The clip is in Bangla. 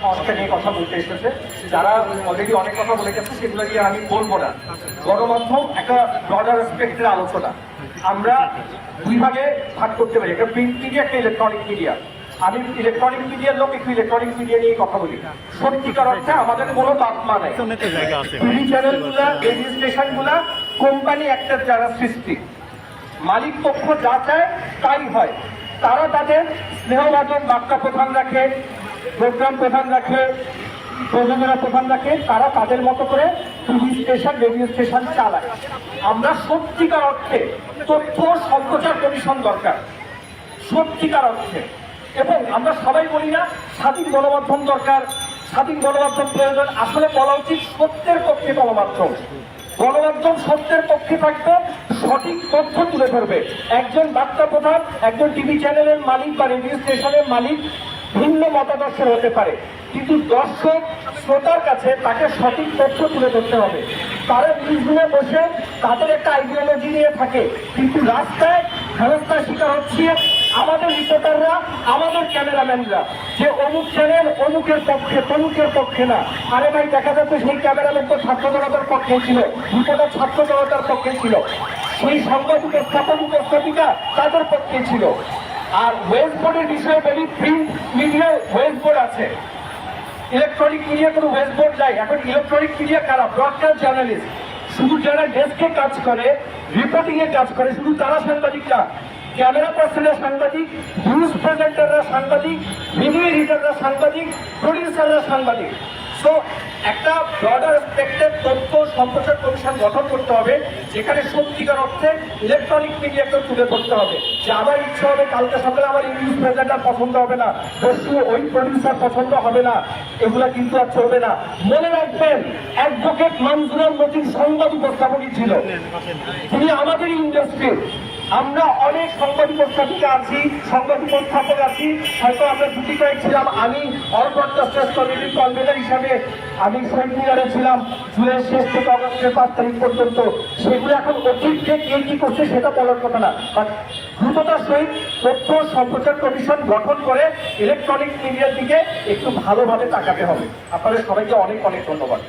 সংস্থা নিয়ে কথা বলতে এসেছে, যারা অলরেডি অনেক কথা বলে গেছে, সেগুলো নিয়ে আমি বলবো না। গণমাধ্যম একটা ব্রডার স্পেক্ট্রের আলোচনা, আমরা দুই ভাগে ভাগ করতে পারি, একটা প্রিন্ট মিডিয়া, একটা ইলেকট্রনিক মিডিয়া। আমি ইলেকট্রনিক মিডিয়ার লোক, একটু ইলেকট্রনিক মিডিয়া নিয়ে কথা বলি। সত্যিকার অর্থে আমাদের কোনো বাপমা নেই। টিভি চ্যানেলগুলা, রেডিও স্টেশনগুলা কোম্পানি একটা যারা সৃষ্টি, মালিক পক্ষ যা চায় তাই হয়। তারা তাদের স্নেহভাজন বার্তা প্রধান রাখে, প্রোগ্রাম প্রধান রাখে, প্রযোজনা প্রধান রাখে, তারা তাদের মতো করে টিভি স্টেশন, রেডিও স্টেশন চালায়। আমরা সত্যিকার অর্থে তথ্য সম্প্রচার কমিশন দরকার, সত্যিকার অর্থে। এবং আমরা সবাই বলি না স্বাধীন গণমাধ্যম দরকার, স্বাধীন গণমাধ্যম প্রয়োজন। আসলে বলা উচিত সত্যের পক্ষে গণমাধ্যম। গণমাধ্যম সত্যের পক্ষে থাকবে, সঠিক তথ্য তুলে ধরবে। একজন বার্তা প্রধান, একজন টিভি চ্যানেলের মালিক বা রেডিও স্টেশনের মালিক ভিন্ন মতাদর্শের হতে পারে, কিন্তু দর্শক শ্রোতার কাছে তাকে সঠিক তথ্য তুলে ধরতে হবে। তারা নিউজরুমে বসে তাদের একটা আইডিওলজি নিয়ে থাকে, কিন্তু রাস্তায় হেনস্থার শিকার হচ্ছে আমাদের রিপোর্টাররা, আমাদের ক্যামেরাম্যানরা, যে অমুক চ্যানেল অমুকের পক্ষে, তমুকের পক্ষে না। আরে ভাই, দেখা যাচ্ছে সেই ক্যামেরাম্যান তো ছাত্র জনতার পক্ষে ছিল, রিপোর্টার ছাত্র জনতার পক্ষে ছিল, সেই সংবাদ উপস্থাপক উপস্থাপিকা তাদের পক্ষে ছিল। আর ওয়েস্ট বোর্ডের বিষয়ে বলি, প্রিন্ট মিডিয়ায় ওয়েস্ট বোর্ড আছে, ইলেকট্রনিক মিডিয়া কোনো ওয়েস্ট বোর্ড নাই। এখন ইলেকট্রনিক মিডিয়া কারা? ব্রডকাস্ট জার্নালিস্ট, শুধু যারা ডেস্কে কাজ করে, রিপোর্টিং এ কাজ করে, শুধু তারা সাংবাদিক না। ক্যামেরা পার্সনের সাংবাদিক, নিউজ প্রেজেন্টাররা সাংবাদিক, ভিডিও এডিটররা সাংবাদিক, প্রডিউসাররা সাংবাদিক। সো একটা ব্রডার স্পেক্ট্রের তথ্য সম্প্রচার কমিশন গঠন করতে হবে, যেখানে সত্যিকার অর্থে ইলেকট্রনিক মিডিয়াকেও তুলে ধরতে হবে। যে আমার ইচ্ছা হবে কালকে সকালে আমার এই নিউজ প্রেজেন্টার পছন্দ হবে না, পরশু ওই প্রডিউসার পছন্দ হবে না, এগুলা কিন্তু আর চলবে না। মনে রাখবেন, অ্যাডভোকেট মানজুরুল মতিন সংবাদ উপস্থাপকই ছিল, তিনি আমাদের ইন্ডাস্ট্রির। আমরা অনেক সংবাদ উপস্থাপিকা আছি, সংবাদ উপস্থাপক আছি, হয়তো আমরা দুটি কয়েক ছিলাম। আমি অল ব্রডকাস্টার্স কমিটির কনভেনার হিসাবে আমি শহীদ মিনারে ছিলাম জুনের শেষ থেকে অগস্টের 5 তারিখ পর্যন্ত। সেগুলো এখন অতীতে কে কি করছে সেটা বলার কথা না, বাট দ্রুততার সহিত তথ্য সম্প্রচার কমিশন গঠন করে ইলেকট্রনিক মিডিয়ার দিকে একটু ভালোভাবে তাকাতে হবে। আপনাদের সবাইকে অনেক অনেক ধন্যবাদ।